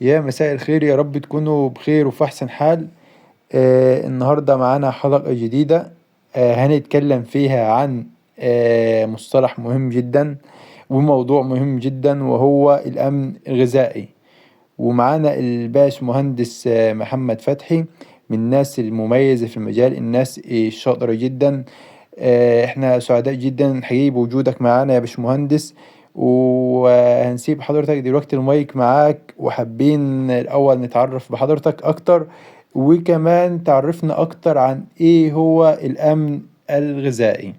يا مساء الخير، يا رب تكونوا بخير وفي أحسن حال. النهاردة معانا حلقة جديدة. هنتكلم فيها عن مصطلح مهم جدا وموضوع مهم جدا، وهو الأمن الغذائي. ومعانا الباش مهندس محمد فتحي، من الناس المميزة في المجال، الناس الشاطرة جدا. احنا سعداء جدا حقيقي بوجودك معانا يا باشمهندس. وهنسيب حضرتك دلوقتي المايك معاك، وحابين الأول نتعرف بحضرتك أكتر، وكمان تعرفنا أكتر عن إيه هو الأمن الغذائي.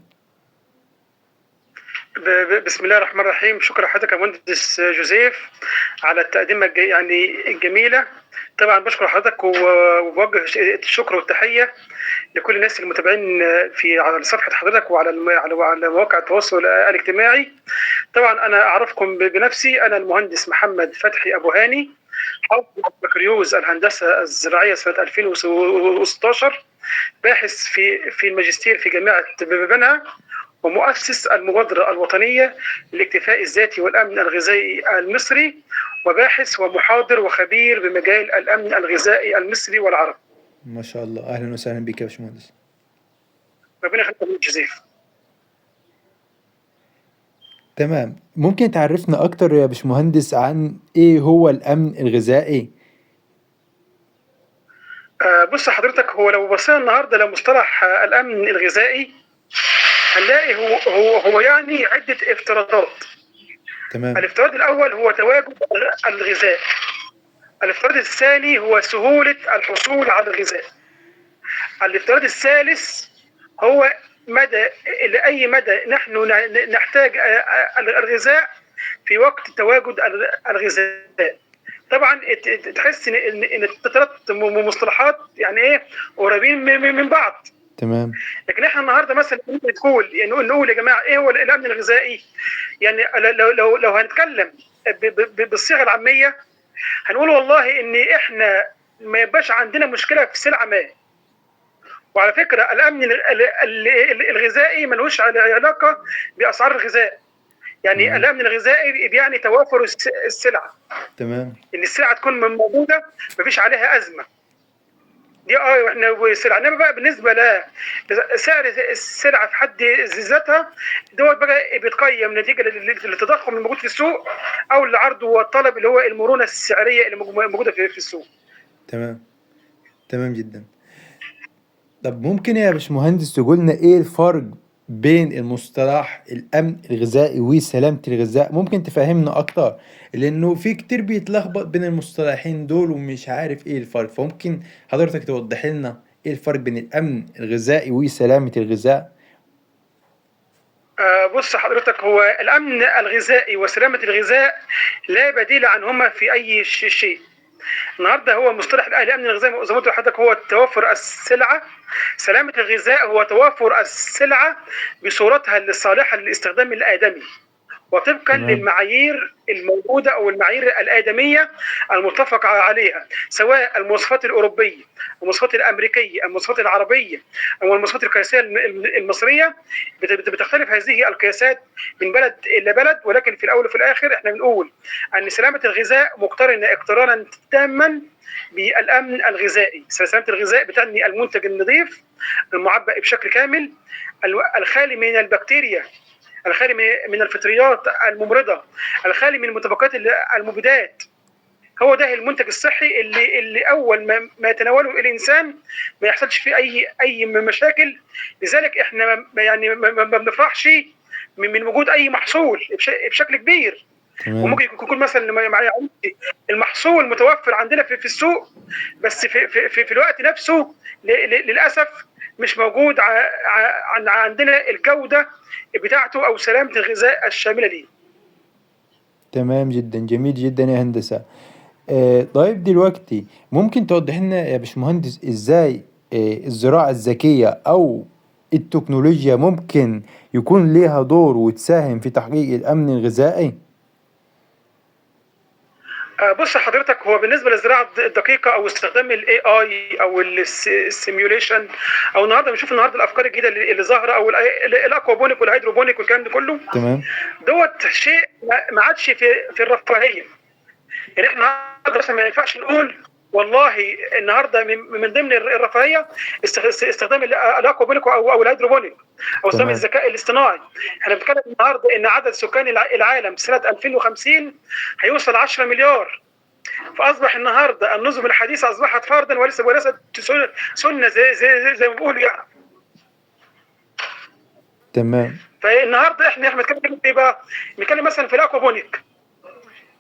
بسم الله الرحمن الرحيم. شكرا لحضرتك يا مهندس جوزيف على التقدمة الجميلة. طبعا بشكر حضرتك وبوجه الشكر والتحية لكل الناس المتابعين على صفحة حضرتك وعلى مواقع التواصل الاجتماعي. طبعا أنا أعرفكم بنفسي، أنا المهندس محمد فتحي أبو هاني، حاصل على بكالوريوس الهندسة الزراعية سنة 2016، باحث في الماجستير في جامعة بنها، ومؤسس المبادرة الوطنية للاكتفاء الذاتي والأمن الغذائي المصري، وباحث ومحاضر وخبير بمجال الأمن الغذائي المصري والعربي. ما شاء الله، أهلا وسهلا بك يا باشمهندس. ربنا يخليك يا جوزيف. تمام، ممكن تعرفنا أكتر يا باشمهندس عن إيه هو الأمن الغذائي؟ بص حضرتك، هو لو بصينا النهارده لمصطلح الأمن الغذائي، هنلاقي هو يعني عدة افتراضات. تمام. الافتراض الأول هو تواجد الغذاء. الافتراض الثاني هو سهولة الحصول على الغذاء. الافتراض الثالث هو مدى لأي مدى نحن نحتاج الغذاء في وقت تواجد الغذاء. طبعا تحس ان الثلاث مصطلحات يعني ايه قريبين من بعض. تمام. لكن احنا النهارده مثلا ممكن نقول يا جماعه ايه هو الامن الغذائي. يعني لو هنتكلم بالصيغه العاميه، هنقول والله ان احنا ما يبقاش عندنا مشكله في سلعه ما. وعلى فكره الامن الغذائي ملوش علاقه باسعار الغذاء. يعني تمام. الامن الغذائي بيعني توافر السلعه، تمام. ان السلعه تكون موجوده مفيش عليها ازمه. دي احنا السلعه، انما بقى بالنسبه لسعر السلعه في حد ذاتها، دوت بقى بيتقيم نتيجه للتضخم الموجود في السوق، او العرض والطلب اللي هو المرونه السعريه اللي موجوده في السوق. تمام. تمام جدا. طب ممكن يا باشمهندس تقولنا ايه الفرق بين المصطلح الامن الغذائي وسلامة الغذاء؟ ممكن تفهمنا اكتر، لانه في كتير بيتلخبط بين المصطلحين دول ومش عارف ايه الفرق، فممكن حضرتك توضح لنا ايه الفرق بين الامن الغذائي وسلامة الغذاء؟ بص حضرتك، هو الامن الغذائي وسلامه الغذاء لا بديل عنهما في اي شيء. النهارده هو مصطلح الامن الغذائي زي ما قلت لحضرتك هو توفر السلعه. سلامه الغذاء هو توافر السلعه بصورتها الصالحه للاستخدام الادمي، وطبقا تمام. للمعايير الموجوده او المعايير الادميه المتفق عليها، سواء المواصفات الاوروبيه، المواصفات الامريكيه، المواصفات العربيه، او المواصفات القياسيه المصريه. بتختلف هذه القياسات من بلد الى بلد، ولكن في الاول وفي الاخر احنا بنقول ان سلامه الغذاء مقترنه اقترانا تاما بالامن الغذائي. سلامه الغذاء بتعني المنتج النظيف المعبأ بشكل كامل، الخالي من البكتيريا، الخالي من الفطريات الممرضه، الخالي من المتبقيات المبيدات. هو ده المنتج الصحي اللي اول ما يتناوله الانسان ما يحصلش فيه اي مشاكل. لذلك احنا ما بنفرحش من وجود اي محصول بشكل كبير. تمام. وممكن يكون مثلا المحصول متوفر عندنا في السوق، بس في الوقت نفسه للاسف مش موجود عندنا الجوده بتاعته او سلامه الغذاء الشامله ليه. تمام جدا، جميل جدا يا هندسة. طيب دلوقتي ممكن توضح لنا يا باشمهندس ازاي الزراعة الذكية او التكنولوجيا ممكن يكون ليها دور وتساهم في تحقيق الامن الغذائي؟ بص حضرتك، هو بالنسبه للزراعه الدقيقه او استخدام الاي اي او السيميوليشن، او النهارده بنشوف الافكار الجديده اللي ظاهره، او الاكوابونيك والهيدروبونيك والكلام ده كله، تمام. دوت شيء ما عادش في الرفاهيه. يعني احنا مثلا ما ينفعش نقول والله النهارده من ضمن الرفاهيه استخدام الاكوابونيك او الهيدروبونيك او استخدام تمام. الذكاء الاصطناعي. احنا بنتكلم النهارده ان عدد سكان العالم سنه 2050 هيوصل 10 مليار. فاصبح النهارده النظم الحديثه اصبحت فرضا وليست سنه زي ما بيقولوا يعني. تمام. فالنهارده احنا بنتكلم في ايه بقى؟ بنتكلم مثلا في الاكوابونيك.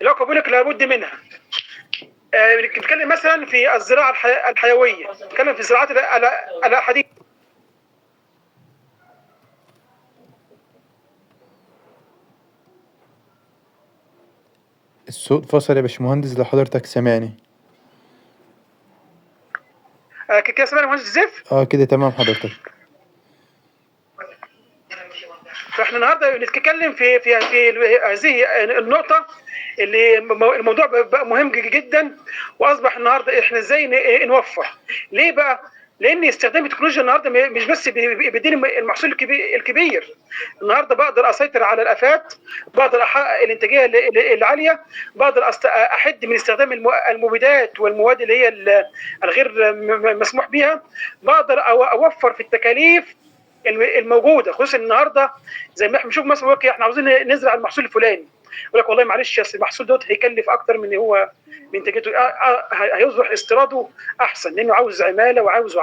الاكوابونيك لابد منها. بنتكلم مثلا في الزراعه الحيويه، بنتكلم في الزراعات الحديثه. الصوت فصل يا باشمهندس لو حضرتك سامعني. كده سامعني مهندس زيف؟ كده تمام حضرتك. فاحنا النهارده بنتكلم في هذه النقطه اللي الموضوع بقى مهم جدا، واصبح النهارده احنا ازاي نوفر. ليه بقى؟ لان استخدام التكنولوجيا النهارده مش بس بيديني المحصول الكبير. النهارده بقدر اسيطر على الافات، بقدر احقق الانتاجيه العاليه، بقدر احد من استخدام المبيدات والمواد اللي هي الغير مسموح بها، بقدر اوفر في التكاليف الموجوده. خصوصا النهارده زي ما احنا بنشوف مثلا احنا عاوزين نزرع المحصول الفلاني، يقول لك والله معلش اصل المحصول دوت هيكلف اكتر من هو من انتاجته، هيصبح استيراده احسن لانه عاوز عماله وعاوز.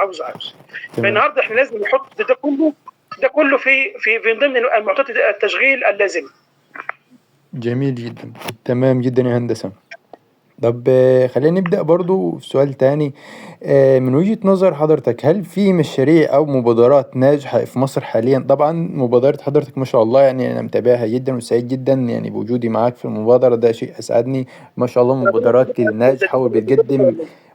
فالنهارده احنا لازم نحط ده كله في ضمن معطيات التشغيل اللازمه. جميل جدا. تمام جدا يا هندسة. طب خلينا نبدأ برضو في سؤال تاني. من وجهة نظر حضرتك هل في مشاريع أو مبادرات ناجحة في مصر حاليا؟ طبعا مبادرة حضرتك ما شاء الله يعني أنا متابعها جدا وسعيد جدا يعني بوجودي معاك في المبادرة، ده شيء أسعدني. ما شاء الله مبادرات ناجحة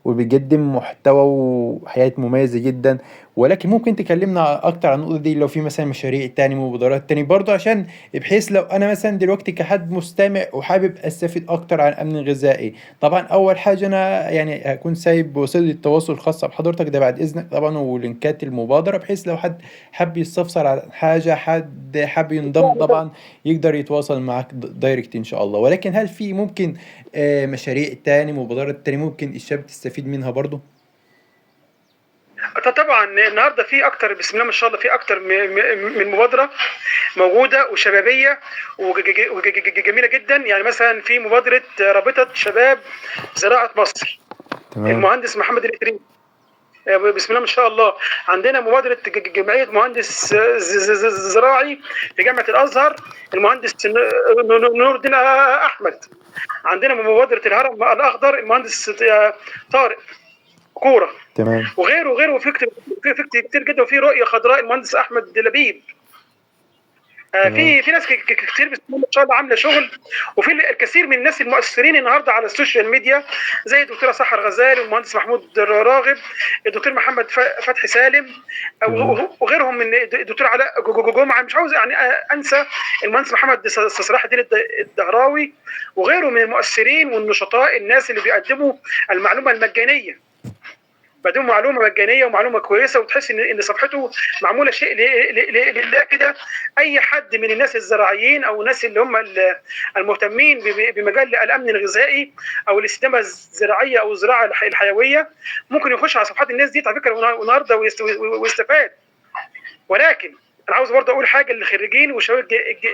وبتقدم محتوى وحياة مميزة جدا. ولكن ممكن تكلمنا أكتر عن النقطة دي لو في مثلا مشاريع تاني مبادرات تاني برضو، عشان بحيث لو أنا مثلا دلوقتي كحد مستمع وحابب أستفيد أكتر عن الأمن الغذائي. طبعا اول حاجه انا يعني هكون سايب وسيله التواصل الخاصه بحضرتك ده بعد اذنك طبعا، ولينكات المبادره بحيث لو حد حب يستفسر عن حاجه، حد حب ينضم طبعا يقدر يتواصل معك دايركت ان شاء الله. ولكن هل في ممكن مشاريع تاني مبادرات تاني ممكن الشباب تستفيد منها برضو؟ طبعا النهارده في اكتر، بسم الله ما شاء الله، في اكتر من مبادره موجوده وشبابيه وجميله جدا. يعني مثلا في مبادره رابطه شباب زراعه مصر، تمام. المهندس محمد الاتريبي، بسم الله ما شاء الله. عندنا مبادره جمعيه مهندس زراعي في جامعه الازهر، المهندس نور الدين احمد. عندنا مبادره الهرم الاخضر، المهندس طارق كوره. تمام. وغيره في كتير جدا. وفي رؤيه خضراء، المهندس احمد لبيب. تمام. في ناس كتير بسم الله ما شاء الله عامله شغل. وفي الكثير من الناس المؤثرين النهارده على السوشيال ميديا زي الدكتوره سحر غزال والمهندس محمود راغب، الدكتور محمد فتحي سالم، تمام. وغيرهم من الدكتور علاء جمعه. مش عاوز يعني انسى المهندس محمد صلاح الدين الدهراوي وغيره من المؤثرين والنشطاء، الناس اللي بيقدموا المعلومه المجانيه، بقدم معلومه مجانيه ومعلومه كويسه، وتحس ان صفحته معموله شيء لله كده. اي حد من الناس الزراعيين او الناس اللي هم المهتمين بمجال الامن الغذائي او الاستدامه الزراعيه او الزراعه الحيويه ممكن يخش على صفحات الناس دي على فكره النهارده ويستفاد. ولكن انا عاوز برضه اقول حاجه للخريجين وشباب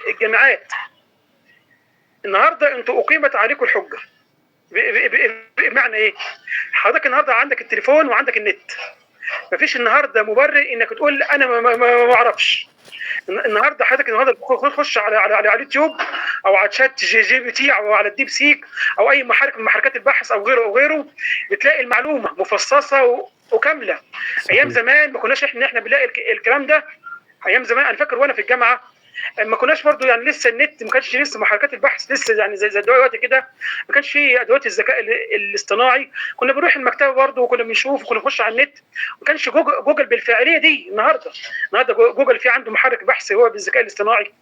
الجامعات. النهارده انتوا اقيمت عليكم الحجه. بمعنى ايه؟ حضرتك النهارده عندك التليفون وعندك النت، مفيش النهارده مبرر انك تقول انا ما اعرفش. النهارده حضرتك تخش على اليوتيوب او على شات جي بي تي او على الديب سيك او اي محرك من محركات البحث او غيره بتلاقي المعلومه مفصصه وكامله. ايام زمان ما كناش احنا بنلاقي الكلام ده. ايام زمان انا فاكر وانا في الجامعه ما كناش برضو يعني لسه النت ما كانش لسه محركات البحث لسه يعني زي دلوقتي كده، ما كانش في ادوات الذكاء الاصطناعي. كنا بنروح المكتبه برضو وكنا بنشوف وكنا نخش على النت. ما كانش جوجل بالفاعليه دي. النهارده جوجل في عنده محرك بحث هو بالذكاء الاصطناعي.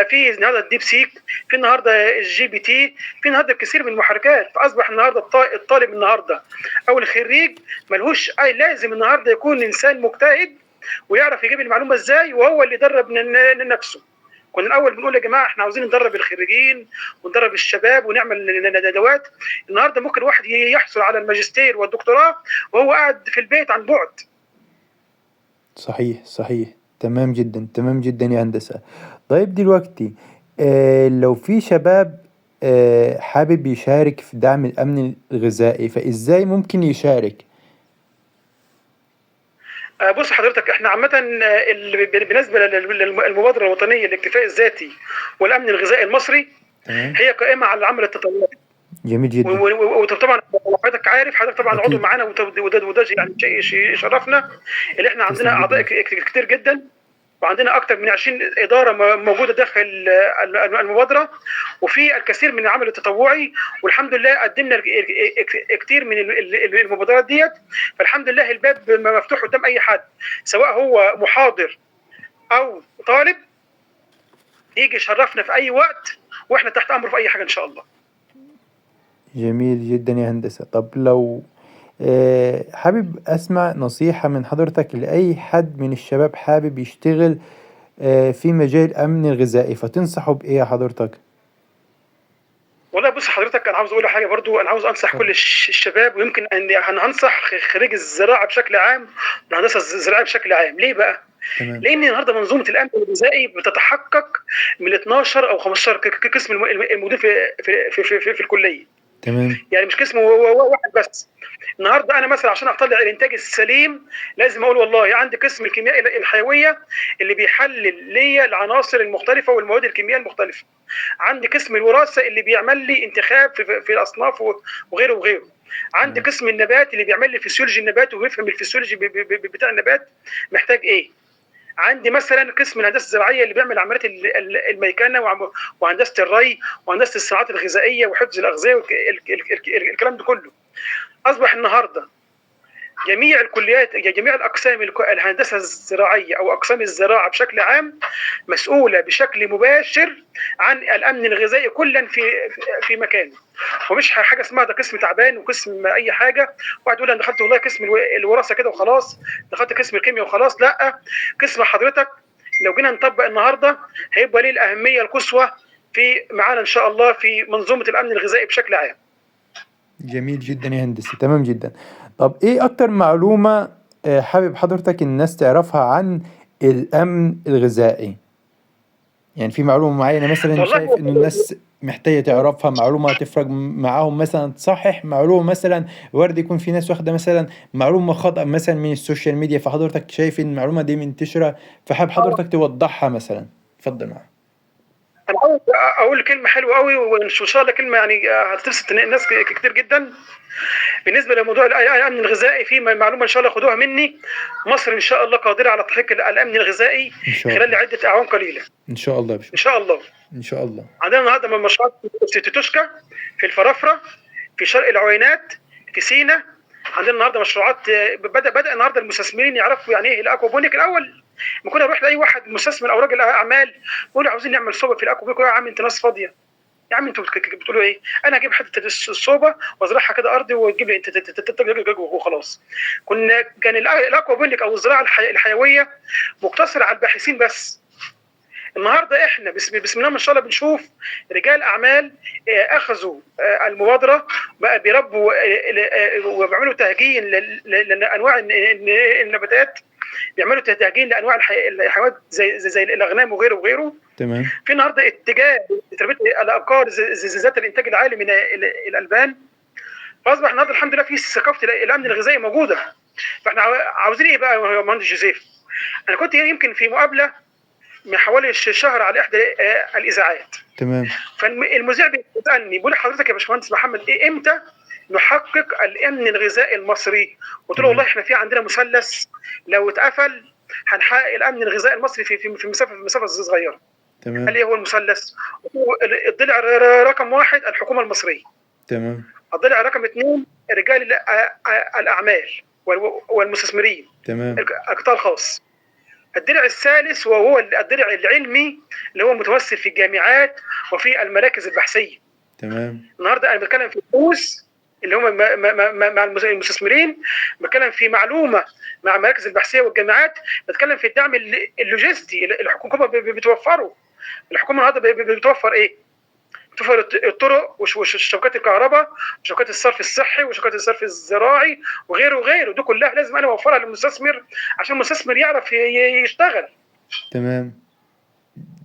في النهارده الديب سيك، في النهارده الجي بي تي، في النهارده كثير من المحركات. فاصبح النهارده الطالب النهارده او الخريج ملهوش لازم يكون انسان مجتهد ويعرف يجيب المعلومه ازاي، وهو اللي يدرب من نفسه. كنا الاول بنقول يا جماعه احنا عاوزين ندرب الخريجين وندرب الشباب ونعمل ندوات. النهارده ممكن واحد يحصل على الماجستير والدكتوراه وهو قاعد في البيت عن بعد. صحيح صحيح، تمام جدا تمام جدا يا هندسة. طيب دلوقتي لو في شباب حابب يشارك في دعم الأمن الغذائي، فإزاي ممكن يشارك؟ بص حضرتك، احنا عامه بالنسبه للمبادره الوطنيه للاكتفاء الذاتي والامن الغذائي المصري، تمام. هي قائمه على العمل التطوعي. جميل جدا. وطبعا حضرتك عارف، حضرتك طبعا عضو أكيد. معانا، وده يعني شيء يشرفنا، اللي احنا عندنا تسلم اعضاء جدا. كتير جدا، وعندنا اكثر من 20 اداره موجوده داخل المبادره، وفي الكثير من العمل التطوعي، والحمد لله قدمنا كتير من المبادرات ديت. فالحمد لله الباب مفتوح قدام اي حد، سواء هو محاضر او طالب، يجي يشرفنا في اي وقت، واحنا تحت امره في اي حاجه ان شاء الله. جميل جدا يا هندسة. طب لو حابب أسمع نصيحة من حضرتك لأي حد من الشباب حابب يشتغل في مجال الأمن الغذائي، فتنصحه بإيه يا حضرتك؟ والله بص حضرتك، انا عاوز اقول حاجه برضو، انا عاوز انصح كل اتفضل. الشباب، ويمكن ان هنصح خريج الزراعه بشكل عام والهندسه الزراعيه بشكل عام. ليه بقى؟ تمام. لان النهارده منظومه الامن الغذائي بتتحقق من 12 او 15 قسم الموجودين في الكليه. تمام. يعني مش قسم واحد بس. النهارده انا مثلا عشان اطلع الانتاج السليم لازم اقول والله عندي قسم الكيمياء الحيويه اللي بيحلل لي العناصر المختلفه والمواد الكيميائيه المختلفه. عندي قسم الوراثه اللي بيعمل لي انتخاب في الاصناف وغيره وغيره. عندي تمام. قسم النبات اللي بيعمل لي فسيولوجي النبات وبيفهم الفسيولوجي بتاع النبات محتاج ايه. عندي مثلا قسم الهندسه الزراعيه اللي بيعمل عمليات الميكنه وهندسه الري وهندسه الصناعات الغذائيه وحفظ الاغذيه والكلام ده كله. اصبح النهارده جميع الكليات، جميع الاقسام الهندسه الزراعيه او اقسام الزراعه بشكل عام مسؤوله بشكل مباشر عن الامن الغذائي كلا في مكانه. ومش حاجه اسمها ده قسم تعبان وقسم اي حاجه، واحد يقول انا دخلت والله قسم الوراثه كده وخلاص، دخلت قسم الكيمياء وخلاص. لا، قسم حضرتك لو جينا نطبق النهارده هيبقى ليه الاهميه القصوى في معانا ان شاء الله في منظومه الامن الغذائي بشكل عام. جميل جدا يا هندسة، تمام جدا. طب إيه أكتر معلومة حابب حضرتك الناس تعرفها عن الأمن الغذائي؟ يعني في معلومة معينة مثلا شايف والله إنه الناس محتاجة تعرفها، معلومة تفرق معاهم مثلا، تصحح معلومة مثلا. وارد يكون في ناس واخدة مثلا معلومة خطأ مثلا من السوشيال ميديا، فحضرتك شايف إن المعلومة دي منتشرة، فحاب حضرتك توضحها مثلا. اتفضل معاك. انا عاوز اقول كلمه حلوه قوي، وان شاء الله كلمه يعني هتبسط الناس كتير جدا. بالنسبه لموضوع الامن الغذائي، في معلومه ان شاء الله خدوها مني. مصر ان شاء الله قادره على تحقيق الامن الغذائي إن شاء خلال الله. عده اعوام قليله إن شاء الله يا ان باشمهندس. شاء الله. إن شاء الله. عندنا النهارده من مشروعات في تيتوشكا، في الفرافره، في شرق العوينات، في سينا. عندنا النهارده مشروعات بدا النهارده المستثمرين يعرفوا يعني ايه الاكوابونيك. الاول ما كنا نروح لاي واحد مستثمر او راجل اعمال نقول له عاوزين نعمل صوبه في الاكوابونيك، يا عم انت ناس فاضيه، يا عم انتوا بتقولوا ايه؟ انا هجيب حته الصوبه وازرعها كده ارضي وتجيب لي انت وخلاص. كان الاكوابونيك او الزراعه الحيويه مقتصره على الباحثين بس. النهارده احنا بسم الله ما شاء الله بنشوف رجال اعمال اخذوا المبادره بقى بيربوا وبيعملوا تهجين لانواع النباتات، بيعملوا تهجين لانواع الحيوانات زي الاغنام وغيره وغيره. تمام. في النهارده اتجاه لتربيه الابقار ذات الانتاج العالي من الالبان. فاصبح النهارده الحمد لله في ثقافه الامن الغذائي موجوده. فاحنا عاوزين ايه بقى يا مهندس جوزيف؟ انا كنت يمكن في مقابله من حوالي شهر على احدى الاذاعات، تمام. فالمذيع بيسالني بيقول حضرتك يا باشمهندس محمد ايه امتى نحقق الامن الغذائي المصري؟ قلت له والله تمام. احنا في عندنا مثلث لو اتقفل هنحقق الامن الغذائي المصري في مسافه صغيره. قال تمام. لي هو المثلث؟ الضلع رقم واحد الحكومه المصريه، تمام. الضلع رقم اثنين رجال الاعمال والمستثمرين، تمام. القطاع الخاص. الضلع الثالث وهو الضلع العلمي اللي هو متوسل في الجامعات وفي المراكز البحثيه. تمام. النهارده انا بتكلم في الفلوس اللي هم مع المستثمرين، بتكلم في معلومه مع المراكز البحثيه والجامعات، بتكلم في الدعم اللوجستي اللي الحكومه بتوفره. الحكومه النهارده بتوفر ايه؟ بتوفر الطرق وشبكات الكهرباء وشبكات الصرف الصحي وشبكات الصرف الزراعي وغيره وغيره، دي كلها لازم انا اوفرها للمستثمر عشان المستثمر يعرف يشتغل. تمام.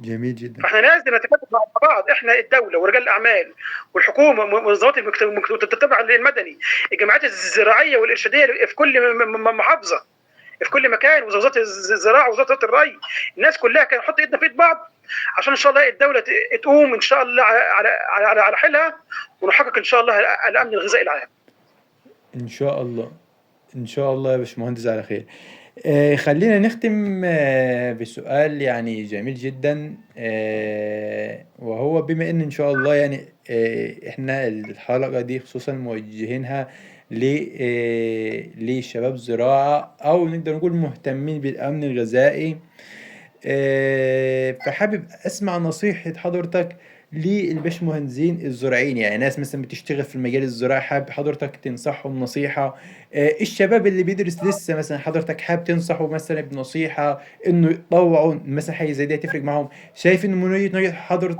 جميل جدا. فاحنا لازم نتكاتف مع بعض، احنا الدوله ورجال الاعمال والحكومه ومنظمات المجتمع المدني، الجمعيات الزراعيه والارشاديه في كل محافظه، في كل مكان، وزاره الزراعه ووزاره الري، الناس كلها كانوا نحط ايدنا في ايد بعض عشان ان شاء الله الدوله تقوم ان شاء الله على حيلها، ونحقق ان شاء الله الامن الغذائي العام. ان شاء الله. ان شاء الله يا باشمهندس على خير. خلينا نختم بسؤال يعني جميل جدا، وهو بما ان شاء الله يعني احنا الحلقة دي خصوصا موجهينها لشباب زراعة، او نقدر نقول مهتمين بالامن الغذائي، فحابب اسمع نصيحة حضرتك للباشمهندسين الزراعيين، يعني ناس مثلا بتشتغل في المجال الزراعي، حابب حضرتك تنصحهم نصيحة. الشباب اللي بيدرس لسه مثلا حضرتك حابب تنصحه مثلا بنصيحة انه يطوعوا مثلا حاجة زي دي تفرق معاهم. شايف انه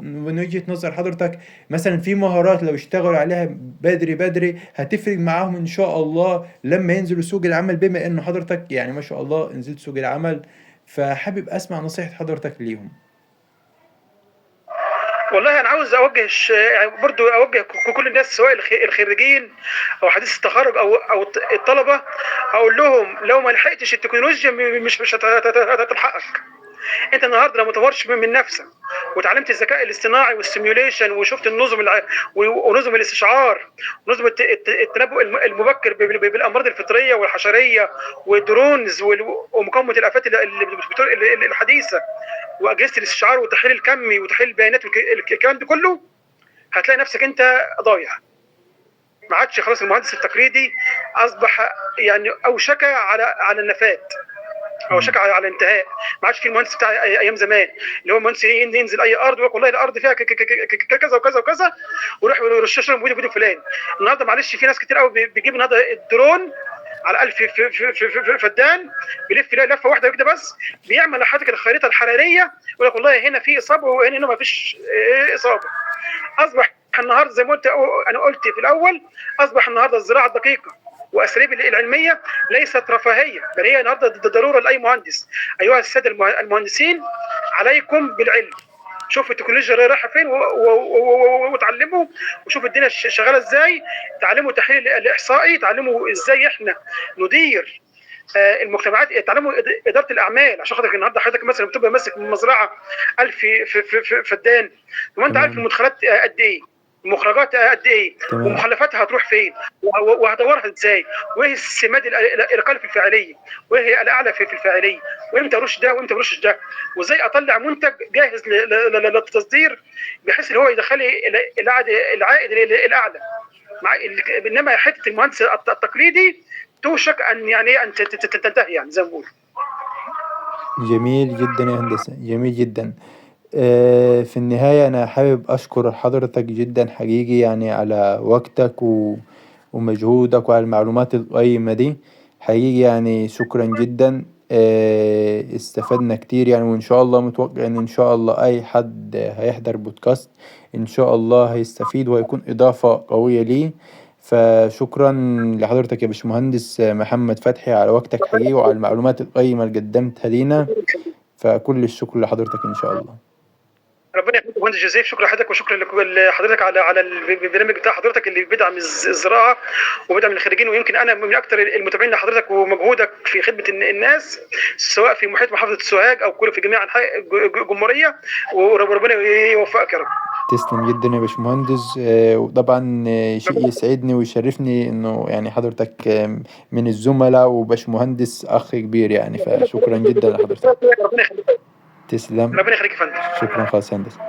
من وجهة نظر حضرتك مثلا في مهارات لو اشتغلوا عليها بدري بدري هتفرق معاهم ان شاء الله لما ينزلوا سوق العمل، بما انه حضرتك يعني ما شاء الله نزلت سوق العمل، فحابب اسمع نصيحة حضرتك ليهم. والله انا عاوز اوجه يعني برضو اوجه كل الناس سواء الخريجين او حديث التخرج او الطلبه، اقول لهم لو ما لحقتش التكنولوجيا مش هتلحقك. انت النهارده لو ما طورتش من نفسك وتعلمت الذكاء الاصطناعي والسيميوليشن وشفت ونظم الاستشعار ونظم التنبؤ المبكر بالامراض الفطريه والحشريه والدرونز ومقاومه الافات الحديثه واجهزه الاستشعار والتحليل الكمي وتحليل البيانات والكلام ده كله، هتلاقي نفسك انت ضايع. ما عادش خلاص المهندس التقليدي اصبح يعني اوشك على النفاذ، او شك على الانتهاء. ما عادش في المهندس بتاع ايام زمان اللي هو مهندس ينزل اي ارض ويقول والله الارض فيها كذا وكذا وكذا ويروح يرشش لهم فيديو فلان. النهارده معلش في ناس كتير قوي بيجيب النهارده الدرون على 1000 في فدان بيلف لفه واحده كده بس، بيعمل لحضرتك الخريطه الحراريه ويقول لك والله هنا في اصابه وهنا ما فيش اصابه. اصبح النهارده زي ما انا قلت في الاول، اصبح النهارده الزراعه الدقيقه واساليب العلميه ليست رفاهيه، بل هي النهارده ضروره لاي مهندس. ايها الساده المهندسين، عليكم بالعلم، شوفوا التكنولوجيا رايحه فين وتعلموا، وشوفوا الدنيا شغاله ازاي، تعلموا التحليل الاحصائي، تعلموا ازاي احنا ندير المجتمعات، تعلموا اداره الاعمال. عشان خاطر النهارده حضرتك مثلا بتبقى ماسك مزرعه 1000 فدان، وانت عارف المدخلات قد ايه، المخرجات قد ايه، ومخلفاتها هتروح فين وهدورها ازاي، وايه السماد الاقل في الفاعليه، وايه هي الاعلى في الفاعليه، وامتى ارش ده وامتى ارش ده، وازاي اطلع منتج جاهز للتصدير بحيث ان هو يدخل لي العائد الاعلى. انما حته المهندس التقليدي توشك ان يعني ان تنتهي، يعني زي ما بقول. جميل جدا يا هندسة، جميل جدا. في النهاية أنا حابب أشكر حضرتك جدا حقيقي يعني على وقتك ومجهودك وعلى المعلومات القيمة دي، حقيقي يعني شكرا جدا. استفدنا كتير يعني، وإن شاء الله متوقع إن شاء الله أي حد هيحضر بودكاست إن شاء الله هيستفيد وهيكون إضافة قوية ليه. فشكرا لحضرتك يا باشمهندس محمد فتحي على وقتك حقيقي وعلى المعلومات القيمة اللي قدمتها لينا، فكل الشكر لحضرتك إن شاء الله. ربنا يخليك يا مهندس جوزيف، شكرا لحضرتك وشكرا لحضرتك على البرنامج بتاع حضرتك اللي بيدعم الزراعه وبيدعم الخريجين. ويمكن انا من اكثر المتابعين لحضرتك ومجهودك في خدمه الناس سواء في محيط محافظه سوهاج او كل في جميع انحاء الجمهوريه، وربنا يوفقك يا رب. تسلم جدا يا باشمهندس. وطبعا شيء يسعدني ويشرفني انه يعني حضرتك من الزملاء وباشمهندس اخ كبير يعني، فشكرا جدا لحضرتك. ربنا يخليك. تسلم. ربنا يخليك يا فندم. شكرا خالص هندسة.